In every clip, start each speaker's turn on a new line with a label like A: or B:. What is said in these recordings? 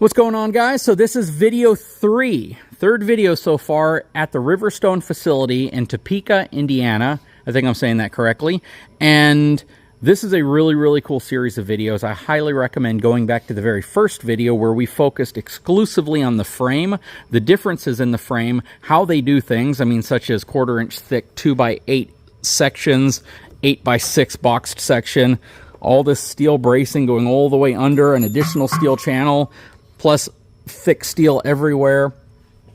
A: What's going on, guys? So this is video third video so far at the Riverstone facility in Topeka, Indiana. I think I'm saying that correctly. And this is a really cool series of videos. I highly recommend going back to the very first video where we focused exclusively on the frame, the differences in the frame, how they do things. I mean, such as 1/4 inch thick 2x8 sections, 8x6 boxed section, all this steel bracing going all the way under, an additional steel channel, plus thick steel everywhere.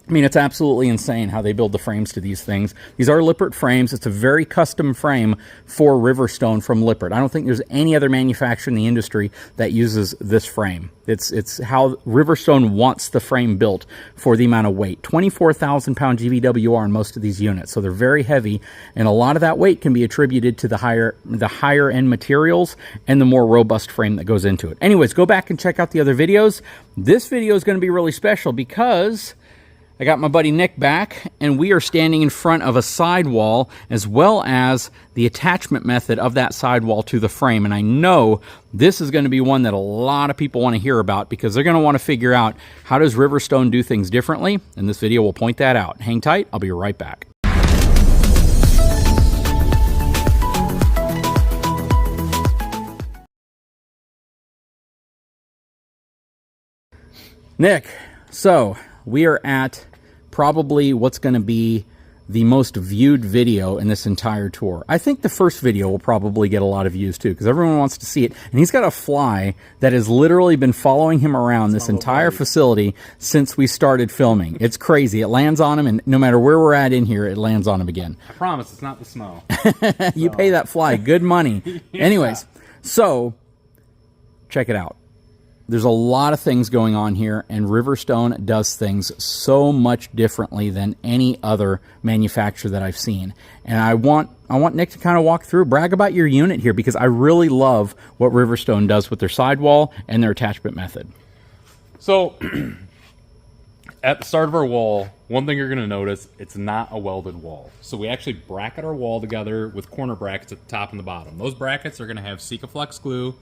A: I mean, it's absolutely insane how they build the frames to these things. These are Lippert frames. It's a very custom frame for Riverstone from Lippert. I don't think there's any other manufacturer in the industry that uses this frame. It's how Riverstone wants the frame built for the amount of weight. 24,000 pound GVWR in most of these units, so they're very heavy, and a lot of that weight can be attributed to the higher end materials and the more robust frame that goes into it. Anyways, go back and check out the other videos. This video is going to be really special because I got my buddy Nick back, and we are standing in front of a sidewall as well as the attachment method of that sidewall to the frame. And I know this is going to be one that a lot of people want to hear about because they're going to want to figure out how does Riverstone do things differently, and this video will point that out. Hang tight, I'll be right back. Nick, so we are at probably what's going to be the most viewed video in this entire tour. I think the first video will probably get a lot of views too, because everyone wants to see it. And he's got a fly that has literally been following him around this entire facility since we started filming. It's crazy. It lands on him, and no matter where we're at in here, it lands on him again.
B: I promise it's not the snow.
A: You pay that fly good money. Yeah. Anyways, so check it out. There's a lot of things going on here, and Riverstone does things so much differently than any other manufacturer that I've seen. And I want Nick to kind of walk through, brag about your unit here, because I really love what Riverstone does with their sidewall and their attachment method.
B: So, at the start of our wall, one thing you're going to notice, it's not a welded wall. So we actually bracket our wall together with corner brackets at the top and the bottom. Those brackets are going to have Sikaflex glue,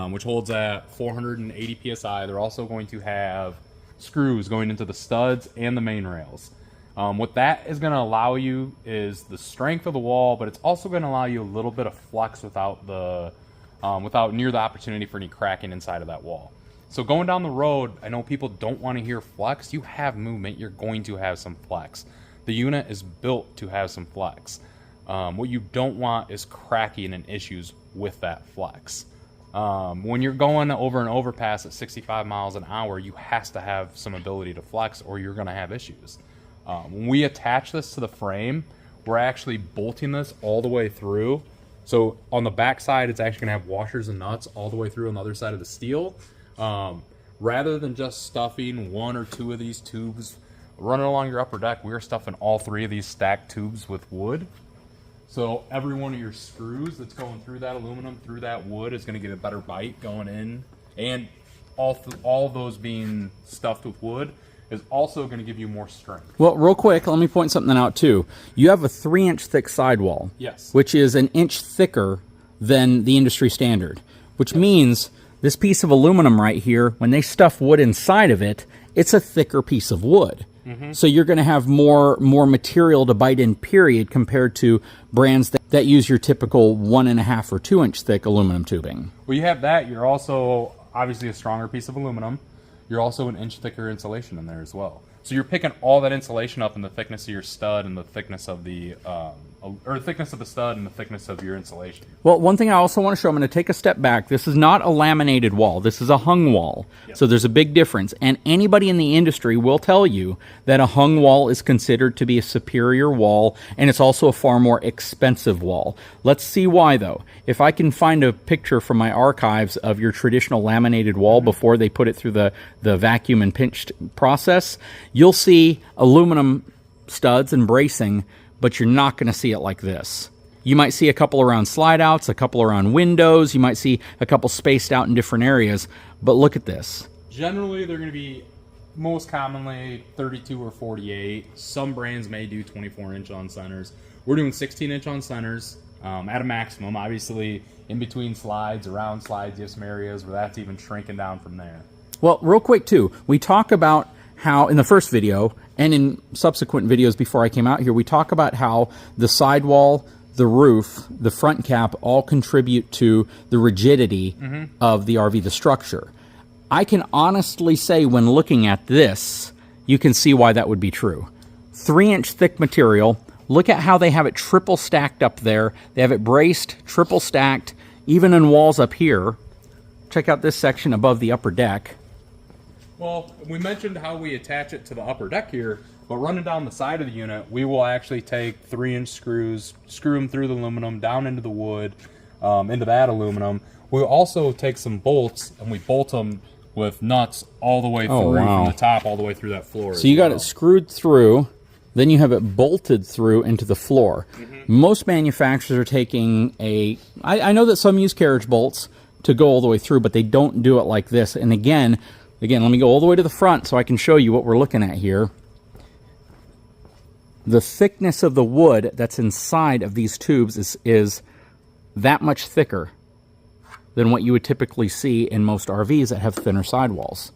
B: which holds at 480 psi. They're also going to have screws going into the studs and the main rails. What that is going to allow you is the strength of the wall, but it's also going to allow you a little bit of flex without near the opportunity for any cracking inside of that wall. So going down the road, I know people don't want to hear flex. You have movement, you're going to have some flex. The unit is built to have some flex. What you don't want is cracking and issues with that flex. When you're going over an overpass at 65 miles an hour, you have to have some ability to flex or you're going to have issues. When we attach this to the frame, we're actually bolting this all the way through. So on the back side, it's actually going to have washers and nuts all the way through on the other side of the steel. Rather than just stuffing 1 or 2 of these tubes running along your upper deck, we're stuffing all 3 of these stacked tubes with wood. So every one of your screws that's going through that aluminum, through that wood, is going to get a better bite going in. And all those being stuffed with wood is also going to give you more strength.
A: Well, real quick, let me point something out too. You have a 3-inch thick sidewall.
B: Yes.
A: Which is an inch thicker than the industry standard. Which means this piece of aluminum right here, when they stuff wood inside of it, it's a thicker piece of wood. So you're going to have more material to bite in, period, compared to brands that use your typical 1.5 or 2-inch thick aluminum tubing.
B: Well, you have that. You're also obviously a stronger piece of aluminum. You're also an inch thicker insulation in there as well. So you're picking all that insulation up in the thickness of your stud and the thickness of the thickness of the stud and the thickness of your insulation. Well,
A: one thing I also want to show, I'm going to take a step back. This is not a laminated wall. This is a hung wall. Yep. So there's a big difference. And anybody in the industry will tell you that a hung wall is considered to be a superior wall, and it's also a far more expensive wall. Let's see why, though. If I can find a picture from my archives of your traditional laminated wall before they put it through the vacuum and pinched process, you'll see aluminum studs and bracing, but you're not going to see it like this. You might see a couple around Slideouts, a couple around windows, you might see a couple spaced out in different areas, but look at this.
B: Generally, they're going to be most commonly 32 or 48. Some brands may do 24-inch on centers. We're doing 16-inch on centers at a maximum. Obviously, in between slides, around slides, you have some areas where that's even shrinking down from there.
A: Well, real quick too, we talk about how in the first video and in subsequent videos before I came out here, we talk about how the sidewall, the roof, the front cap all contribute to the rigidity of the RV, the structure. I can honestly say when looking at this, you can see why that would be true. 3-inch thick material. Look at how they have it triple stacked up there. They have it braced, triple stacked, even in walls up here. Check out this section above the upper deck.
B: Well, we mentioned how we attach it to the upper deck here, but running down the side of the unit, we will actually take 3-inch screws, screw them through the aluminum, down into the wood, into that aluminum. We'll also take some bolts, and we bolt them with nuts all the way through, from the top all the way through that floor.
A: So you got it screwed through, then you have it bolted through into the floor. Most manufacturers are taking I know that some use carriage bolts to go all the way through, but they don't do it like this. And again, let me go all the way to the front so I can show you what we're looking at here. The thickness of the wood that's inside of these tubes is that much thicker than what you would typically see in most RVs that have thinner sidewalls.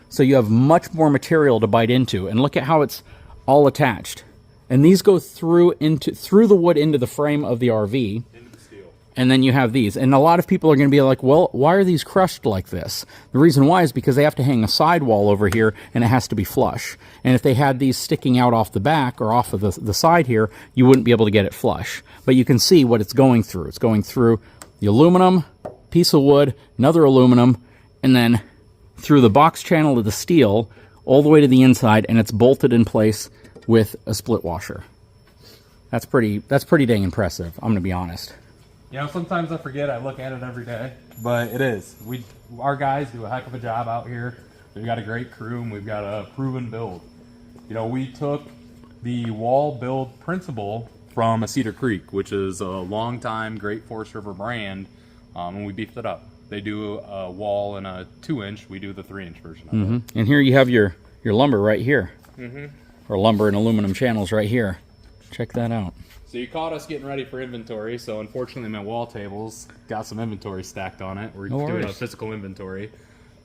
A: So you have much more material to bite into. And look at how it's all attached. And these go through the wood into the frame of the RV. And then you have these. And a lot of people are going to be like, well, why are these crushed like this? The reason why is because they have to hang a sidewall over here, and it has to be flush. And if they had these sticking out off the back or off of the side here, you wouldn't be able to get it flush. But you can see what it's going through. It's going through the aluminum, piece of wood, another aluminum, and then through the box channel of the steel, all the way to the inside, and it's bolted in place with a split washer. That's pretty dang impressive, I'm going to be honest.
B: You know, sometimes I forget. I look at it every day, but it is. Our guys do a heck of a job out here. We've got a great crew, and we've got a proven build. You know, we took the wall build principle from a Cedar Creek, which is a long-time Great Forest River brand, and we beefed it up. They do a wall in a 2-inch. We do the 3-inch version of it.
A: And here you have your lumber right here, or lumber and aluminum channels right here. Check that out.
B: So you caught us getting ready for inventory, so unfortunately my wall table's got some inventory stacked on it. We're doing a physical inventory.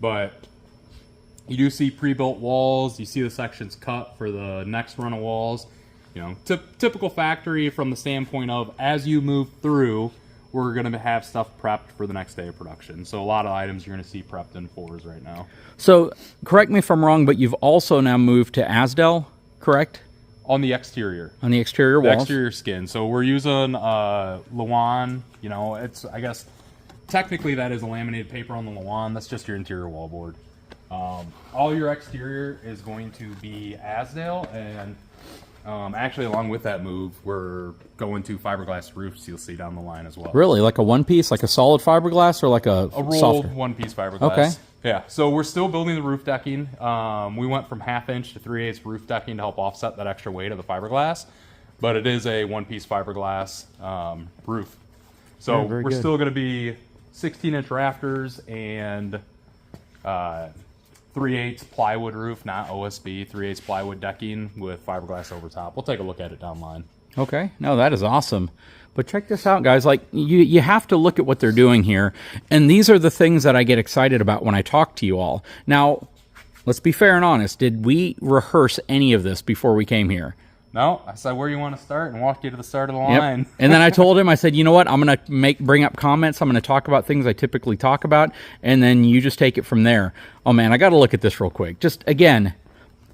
B: But you do see pre-built walls. You see the sections cut for the next run of walls. You know, typical factory from the standpoint of as you move through, we're going to have stuff prepped for the next day of production. So a lot of items you're going to see prepped in 4s right now. So
A: correct me if I'm wrong, but you've also now moved to Asdel, correct?
B: On the exterior.
A: On the exterior walls?
B: The exterior skin. So we're using Lawan. You know, I guess, technically that is a laminated paper on the Lawan. That's just your interior wallboard. All your exterior is going to be Asdale, and actually along with that move, we're going to fiberglass roofs you'll see down the line as well.
A: Really? Like a one-piece? Like a solid fiberglass or like a
B: rolled one-piece fiberglass.
A: Okay.
B: Yeah, so we're still building the roof decking. We went from 1/2-inch to 3/8 roof decking to help offset that extra weight of the fiberglass, but it is a one-piece fiberglass roof. So we're still going to be 16-inch rafters and 3/8 plywood roof, not OSB, 3/8 plywood decking with fiberglass over top. We'll take a look at it down the line.
A: Okay, no, that is awesome. But check this out, guys. Like, you have to look at what they're doing here. And these are the things that I get excited about when I talk to you all. Now, let's be fair and honest. Did we rehearse any of this before we came here?
B: No, I said where you want to start and walked you to the start of the line.
A: Yep. And then I told him, I said, you know what? I'm going to bring up comments. I'm going to talk about things I typically talk about. And then you just take it from there. Oh, man, I got to look at this real quick. Just, again,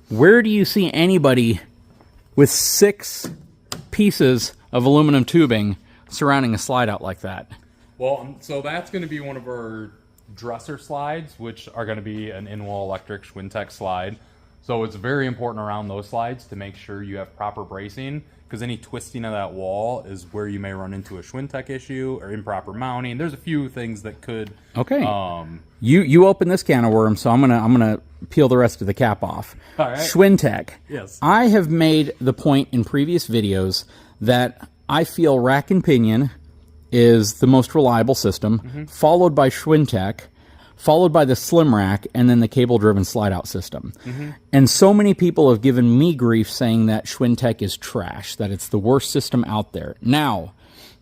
A: where do you see anybody with 6 pieces of aluminum tubing surrounding a slide out like that?
B: Well, so that's going to be one of our dresser slides, which are going to be an in-wall electric Schwintek slide. So it's very important around those slides to make sure you have proper bracing, because any twisting of that wall is where you may run into a Schwintek issue or improper mounting. There's a few things that could.
A: Okay. You open this can of worms, so I'm gonna peel the rest of the cap off.
B: All right.
A: Schwintek.
B: Yes.
A: I have made the point in previous videos that I feel rack and pinion is the most reliable system, followed by Schwintek, followed by the slim rack, and then the cable-driven slide-out system. And so many people have given me grief saying that Schwintek is trash, that it's the worst system out there. Now,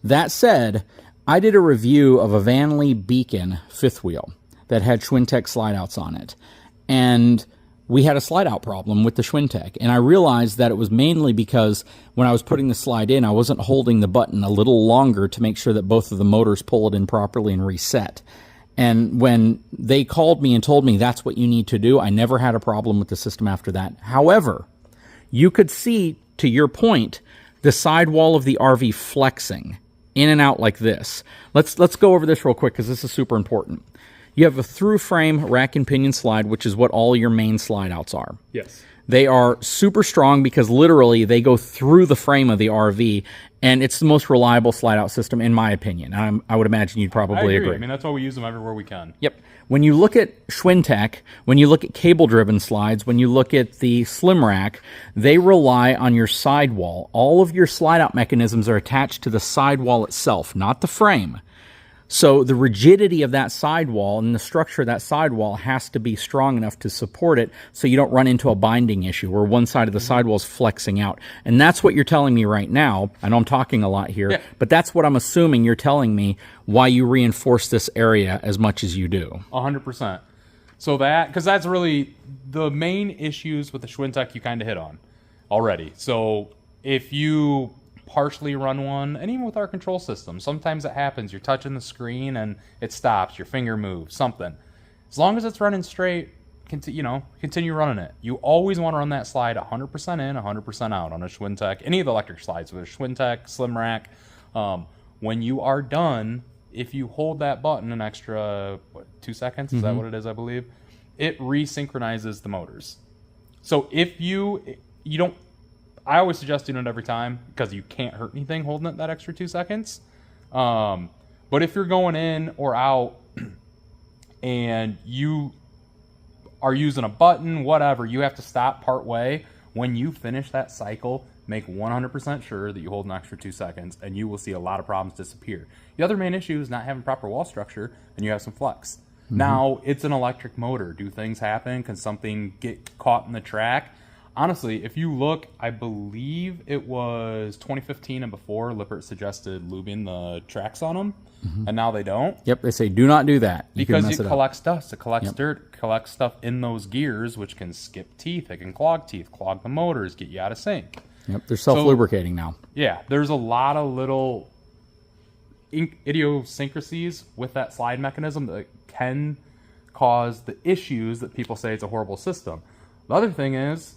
A: that said, I did a review of a Vanley Beacon fifth wheel that had Schwintek slide-outs on it. and we had a slide out problem with the Schwintek. And I realized that it was mainly because when I was putting the slide in, I wasn't holding the button a little longer to make sure that both of the motors pull it in properly and reset. And when they called me and told me that's what you need to do, I never had a problem with the system after that. However, you could see, to your point, the sidewall of the RV flexing in and out like this. Let's go over this real quick because this is super important. You have a through frame rack and pinion slide, which is what all your main slide outs are.
B: Yes.
A: They are super strong because literally they go through the frame of the RV, and it's the most reliable slide out system in my opinion. I would imagine you'd probably agree.
B: I mean, that's why we use them everywhere we can.
A: Yep. When you look at Schwintek, when you look at cable-driven slides, when you look at the slim rack, they rely on your sidewall. All of your slide-out mechanisms are attached to the sidewall itself, not the frame. So the rigidity of that sidewall and the structure of that sidewall has to be strong enough to support it so you don't run into a binding issue where one side of the sidewall is flexing out. And that's what you're telling me right now. I know I'm talking a lot here, but that's what I'm assuming you're telling me why you reinforce this area as much as you do.
B: 100%. So because that's really the main issues with the Schwintek you kind of hit on already. So if you partially run one, and even with our control system, sometimes it happens. You're touching the screen and it stops, your finger moves, something. As long as it's running straight, continue running it. You always want to run that slide 100% in, 100% out on a Schwintek, any of the electric slides, whether Schwintek, slim rack. When you are done, if you hold that button an extra 2 seconds, is that what it is, I believe, it resynchronizes the motors. So if you don't, I always suggest doing it every time because you can't hurt anything holding it that extra 2 seconds. But if you're going in or out and you are using a button, whatever, you have to stop part way. When you finish that cycle, make 100% sure that you hold an extra 2 seconds, and you will see a lot of problems disappear. The other main issue is not having proper wall structure, and you have some flex. Now, it's an electric motor. Do things happen? Can something get caught in the track? Honestly, if you look, I believe it was 2015 and before, Lippert suggested lubing the tracks on them, and now they don't.
A: Yep, they say do not do that.
B: Because it collects dust, it collects dirt, it collects stuff in those gears, which can skip teeth, it can clog teeth, clog the motors, get you out of sync.
A: Yep, they're self-lubricating now.
B: Yeah, there's a lot of little idiosyncrasies with that slide mechanism that can cause the issues that people say it's a horrible system. The other thing is,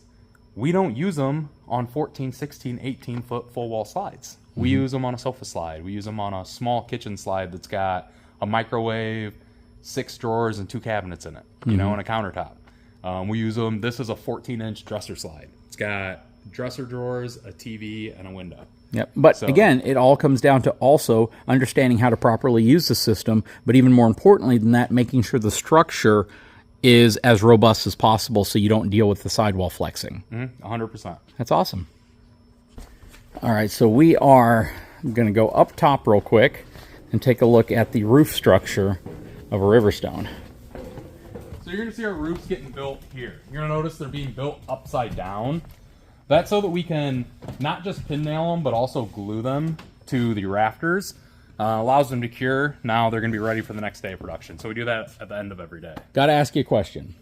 B: we don't use them on 14, 16, 18-foot full-wall slides. We use them on a sofa slide. We use them on a small kitchen slide that's got a microwave, 6 drawers, and 2 cabinets in it, and a countertop. We use them. This is a 14-inch dresser slide. It's got dresser drawers, a TV, and a window.
A: Yep. But again, it all comes down to also understanding how to properly use the system, but even more importantly than that, making sure the structure is as robust as possible so you don't deal with the sidewall flexing.
B: 100%.
A: That's awesome. All right, so we are going to go up top real quick and take a look at the roof structure of a Riverstone.
B: So you're going to see our roofs getting built here. You're going to notice they're being built upside down. That's so that we can not just pin nail them, but also glue them to the rafters. Allows them to cure. Now they're going to be ready for the next day of production. So we do that at the end of every day.
A: Got to ask you a question.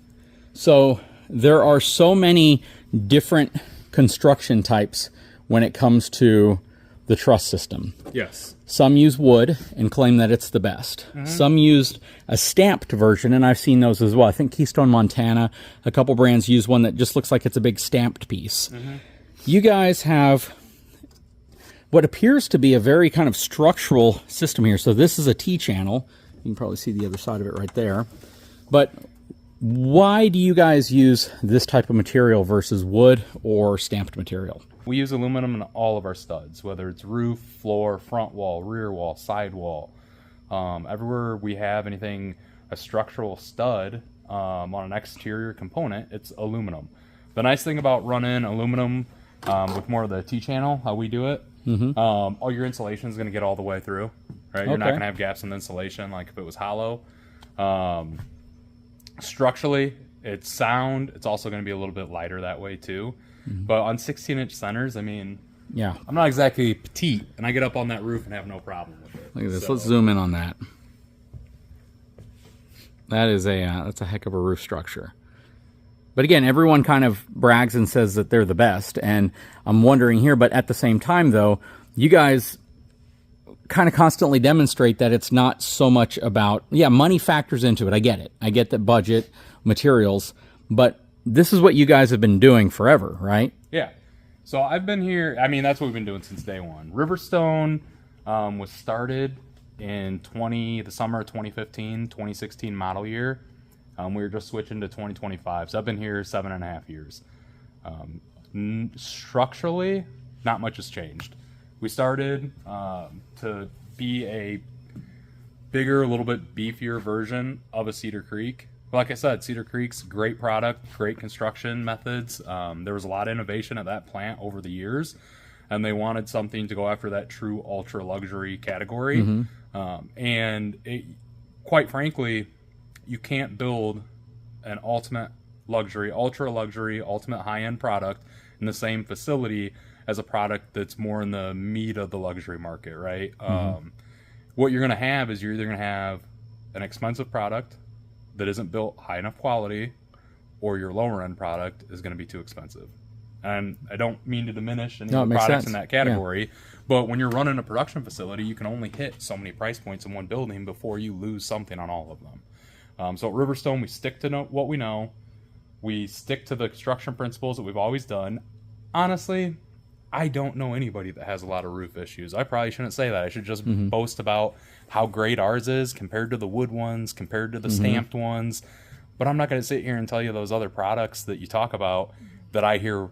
A: So there are so many different construction types when it comes to the truss system.
B: Yes.
A: Some use wood and claim that it's the best. Some used a stamped version, and I've seen those as well. I think Keystone, Montana, a couple brands use one that just looks like it's a big stamped piece. You guys have what appears to be a very kind of structural system here. So this is a T-channel. You can probably see the other side of it right there. But why do you guys use this type of material versus wood or stamped material?
B: We use aluminum in all of our studs, whether it's roof, floor, front wall, rear wall, sidewall. Everywhere we have anything, a structural stud on an exterior component, it's aluminum. The nice thing about running aluminum with more of the T-channel, how we do it, all your insulation is going to get all the way through, right? You're not going to have gaps in the insulation like if it was hollow. Structurally, it's sound. It's also going to be a little bit lighter that way too. But on 16-inch centers, I mean, I'm not exactly petite, and I get up on that roof and have no problem with it.
A: Look at this. So let's zoom in on that. That is that's a heck of a roof structure. But again, everyone kind of brags and says that they're the best, and I'm wondering here, but at the same time, though, you guys kind of constantly demonstrate that it's not so much about, yeah, money factors into it. I get it. I get that budget, materials, but this is what you guys have been doing forever, right?
B: Yeah. So I've been here, I mean, that's what we've been doing since day one. Riverstone was started in the summer of 2015, 2016 model year. We were just switching to 2025. So I've been here 7.5 years. Structurally, not much has changed. We started to be a bigger, a little bit beefier version of a Cedar Creek. Like I said, Cedar Creek's great product, great construction methods. There was a lot of innovation at that plant over the years, and they wanted something to go after that true ultra luxury category. Quite frankly, you can't build an ultimate luxury, ultra luxury, ultimate high-end product in the same facility as a product that's more in the meat of the luxury market, right? What you're going to have is you're either going to have an expensive product that isn't built high enough quality, or your lower end product is going to be too expensive. And I don't mean to diminish any of the products in that category, but when you're running a production facility, you can only hit so many price points in one building before you lose something on all of them. So at Riverstone, we stick to what we know. We stick to the construction principles that we've always done. Honestly, I don't know anybody that has a lot of roof issues. I probably shouldn't say that. I should just boast about how great ours is compared to the wood ones, compared to the stamped ones. But I'm not going to sit here and tell you those other products that you talk about that I hear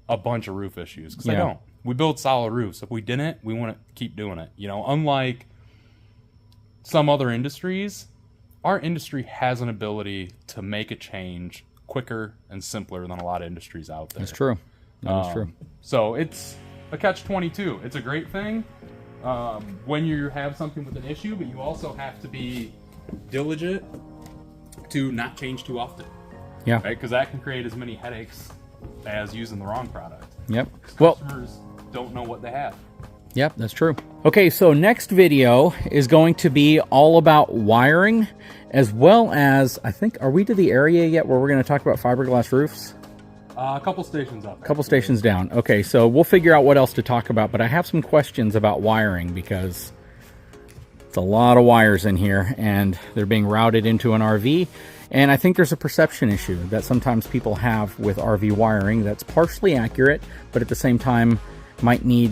B: a bunch of roof issues, because I don't. We build solid roofs. If we didn't, we want to keep doing it. You know, unlike some other industries, our industry has an ability to make a change quicker and simpler than a lot of industries out there.
A: That's true. That's true.
B: So it's a catch-22. It's a great thing when you have something with an issue, but you also have to be diligent to not change too often.
A: Yeah.
B: Right? Because that can create as many headaches as using the wrong product.
A: Yep.
B: Customers don't know what they have.
A: Yep, that's true. Okay, so next video is going to be all about wiring, as well as, I think, are we to the area yet where we're going to talk about fiberglass roofs?
B: A couple stations up.
A: A couple stations down. Okay, so we'll figure out what else to talk about, but I have some questions about wiring because it's a lot of wires in here and they're being routed into an RV. And I think there's a perception issue that sometimes people have with RV wiring that's partially accurate, but at the same time might need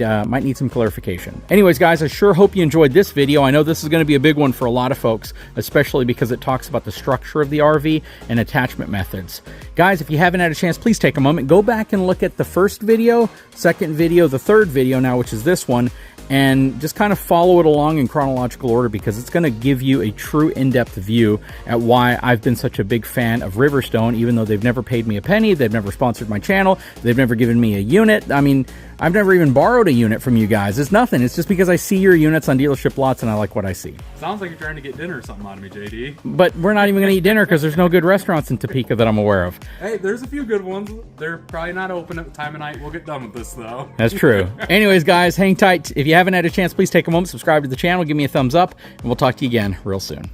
A: some clarification. Anyways, guys, I sure hope you enjoyed this video. I know this is going to be a big one for a lot of folks, especially because it talks about the structure of the RV and attachment methods. Guys, if you haven't had a chance, please take a moment, go back and look at the first video, second video, the third video now, which is this one, and just kind of follow it along in chronological order, because it's going to give you a true in-depth view at why I've been such a big fan of Riverstone, even though they've never paid me a penny, they've never sponsored my channel, they've never given me a unit. I mean, I've never even borrowed a unit from you guys. It's nothing. It's just because I see your units on dealership lots and I like what I see.
B: Sounds like you're trying to get dinner or something out of me, JD.
A: But we're not even going to eat dinner because there's no good restaurants in Topeka that I'm aware of.
B: Hey, there's a few good ones. They're probably not open at the time of night. We'll get done with this, though.
A: That's true. Anyways, guys, hang tight. If you haven't had a chance, please take a moment, subscribe to the channel, give me a thumbs up, and we'll talk to you again real soon.